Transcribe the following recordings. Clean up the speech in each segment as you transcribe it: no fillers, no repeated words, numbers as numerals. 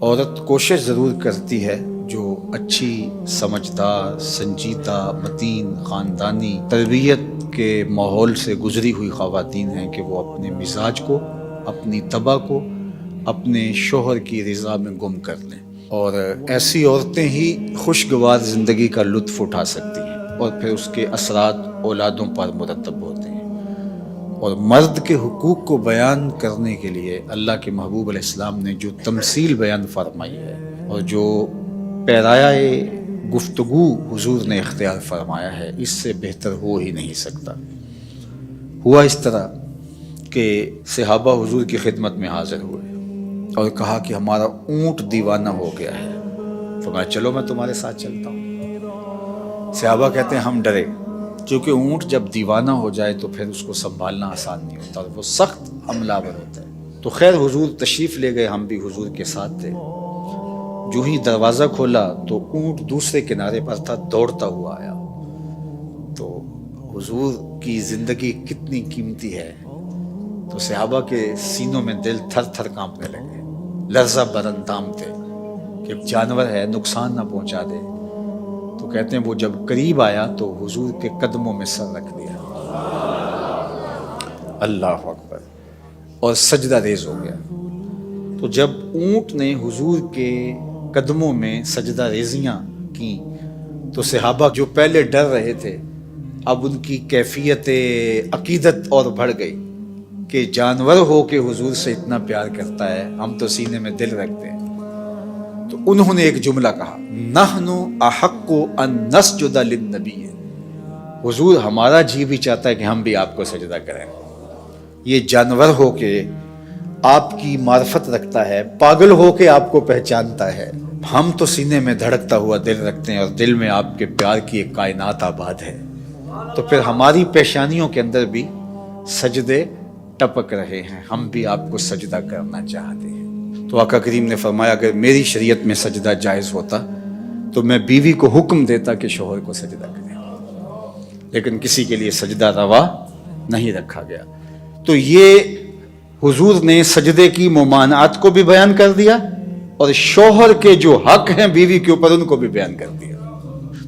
عورت کوشش ضرور کرتی ہے جو اچھی سمجھدار سنجیدہ متین خاندانی تربیت کے ماحول سے گزری ہوئی خواتین ہیں کہ وہ اپنے مزاج کو اپنی طبع کو اپنے شوہر کی رضا میں گم کر لیں، اور ایسی عورتیں ہی خوشگوار زندگی کا لطف اٹھا سکتی ہیں اور پھر اس کے اثرات اولادوں پر مرتب ہوتے ہیں۔ اور مرد کے حقوق کو بیان کرنے کے لیے اللہ کے محبوب علیہ السلام نے جو تمثیل بیان فرمائی ہے اور جو پیرایہ گفتگو حضور نے اختیار فرمایا ہے، اس سے بہتر ہو ہی نہیں سکتا۔ ہوا اس طرح کہ صحابہ حضور کی خدمت میں حاضر ہوئے اور کہا کہ ہمارا اونٹ دیوانہ ہو گیا ہے۔ فرمایا چلو میں تمہارے ساتھ چلتا ہوں۔ صحابہ کہتے ہیں ہم ڈرے، کیونکہ اونٹ جب دیوانہ ہو جائے تو پھر اس کو سنبھالنا آسان نہیں ہوتا اور وہ سخت حملہ آور ہوتا ہے۔ تو خیر حضور تشریف لے گئے، ہم بھی حضور کے ساتھ تھے۔ جو ہی دروازہ کھولا تو اونٹ دوسرے کنارے پر تھا، دوڑتا ہوا آیا۔ تو حضور کی زندگی کتنی قیمتی ہے، تو صحابہ کے سینوں میں دل تھر تھر کانپنے لگے، لرزہ براندام تھے کہ جانور ہے نقصان نہ پہنچا دے۔ تو کہتے ہیں وہ جب قریب آیا تو حضور کے قدموں میں سر رکھ دیا، اللہ اکبر، اور سجدہ ریز ہو گیا۔ تو جب اونٹ نے حضور کے قدموں میں سجدہ ریزیاں کی تو صحابہ جو پہلے ڈر رہے تھے، اب ان کی کیفیت عقیدت اور بڑھ گئی کہ جانور ہو کے حضور سے اتنا پیار کرتا ہے، ہم تو سینے میں دل رکھتے ہیں۔ تو انہوں نے ایک جملہ کہا، نحن احق ان نسجد للنبی، حضور ہمارا جی بھی چاہتا ہے کہ ہم بھی آپ کو سجدہ کریں۔ یہ جانور ہو کے آپ کی معرفت رکھتا ہے، پاگل ہو کے آپ کو پہچانتا ہے، ہم تو سینے میں دھڑکتا ہوا دل رکھتے ہیں اور دل میں آپ کے پیار کی ایک کائنات آباد ہے، تو پھر ہماری پیشانیوں کے اندر بھی سجدے ٹپک رہے ہیں، ہم بھی آپ کو سجدہ کرنا چاہتے ہیں۔ تو آقا کریم نے فرمایا اگر میری شریعت میں سجدہ جائز ہوتا تو میں بیوی کو حکم دیتا کہ شوہر کو سجدہ کرے، لیکن کسی کے لیے سجدہ روا نہیں رکھا گیا۔ تو یہ حضور نے سجدے کی ممانعات کو بھی بیان کر دیا اور شوہر کے جو حق ہیں بیوی کے اوپر ان کو بھی بیان کر دیا۔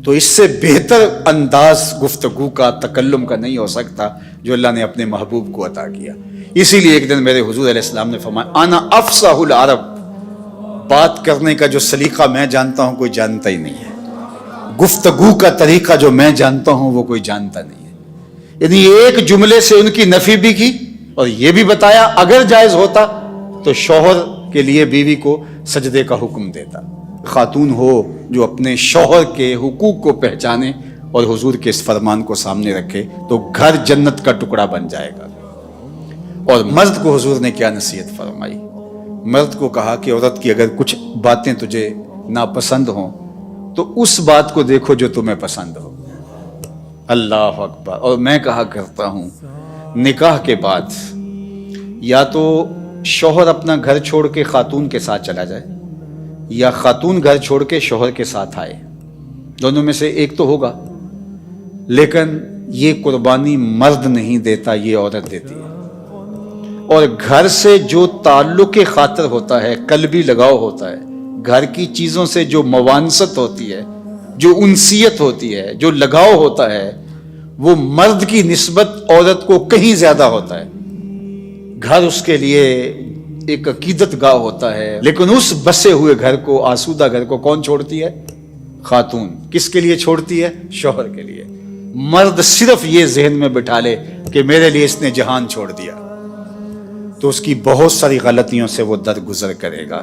تو اس سے بہتر انداز گفتگو کا تکلم کا نہیں ہو سکتا جو اللہ نے اپنے محبوب کو عطا کیا۔ اسی لیے ایک دن میرے حضور علیہ السلام نے فرمایا انا افصح العرب، بات کرنے کا جو سلیقہ میں جانتا ہوں کوئی جانتا ہی نہیں ہے، گفتگو کا طریقہ جو میں جانتا ہوں وہ کوئی جانتا نہیں ہے۔ یعنی ایک جملے سے ان کی نفی بھی کی اور یہ بھی بتایا اگر جائز ہوتا تو شوہر کے لیے بیوی کو سجدے کا حکم دیتا۔ خاتون ہو جو اپنے شوہر کے حقوق کو پہچانے اور حضور کے اس فرمان کو سامنے رکھے تو گھر جنت کا ٹکڑا بن جائے گا۔ اور مرد کو حضور نے کیا نصیحت فرمائی؟ مرد کو کہا کہ عورت کی اگر کچھ باتیں تجھے ناپسند ہوں تو اس بات کو دیکھو جو تمہیں پسند ہو، اللہ اکبر۔ اور میں کہا کرتا ہوں نکاح کے بعد یا تو شوہر اپنا گھر چھوڑ کے خاتون کے ساتھ چلا جائے یا خاتون گھر چھوڑ کے شوہر کے ساتھ آئے، دونوں میں سے ایک تو ہوگا، لیکن یہ قربانی مرد نہیں دیتا، یہ عورت دیتی ہے۔ اور گھر سے جو تعلق خاطر ہوتا ہے، قلبی لگاؤ ہوتا ہے، گھر کی چیزوں سے جو موانست ہوتی ہے، جو انسیت ہوتی ہے، جو لگاؤ ہوتا ہے، وہ مرد کی نسبت عورت کو کہیں زیادہ ہوتا ہے۔ گھر اس کے لیے ایک عقیدت گاہ ہوتا ہے، لیکن اس بسے ہوئے گھر کو، آسودہ گھر کو کون چھوڑتی ہے؟ خاتون۔ کس کے لیے چھوڑتی ہے؟ شوہر کے لیے۔ مرد صرف یہ ذہن میں بٹھا لے کہ میرے لیے اس نے جہان چھوڑ دیا تو اس کی بہت ساری غلطیوں سے وہ درگزر کرے گا۔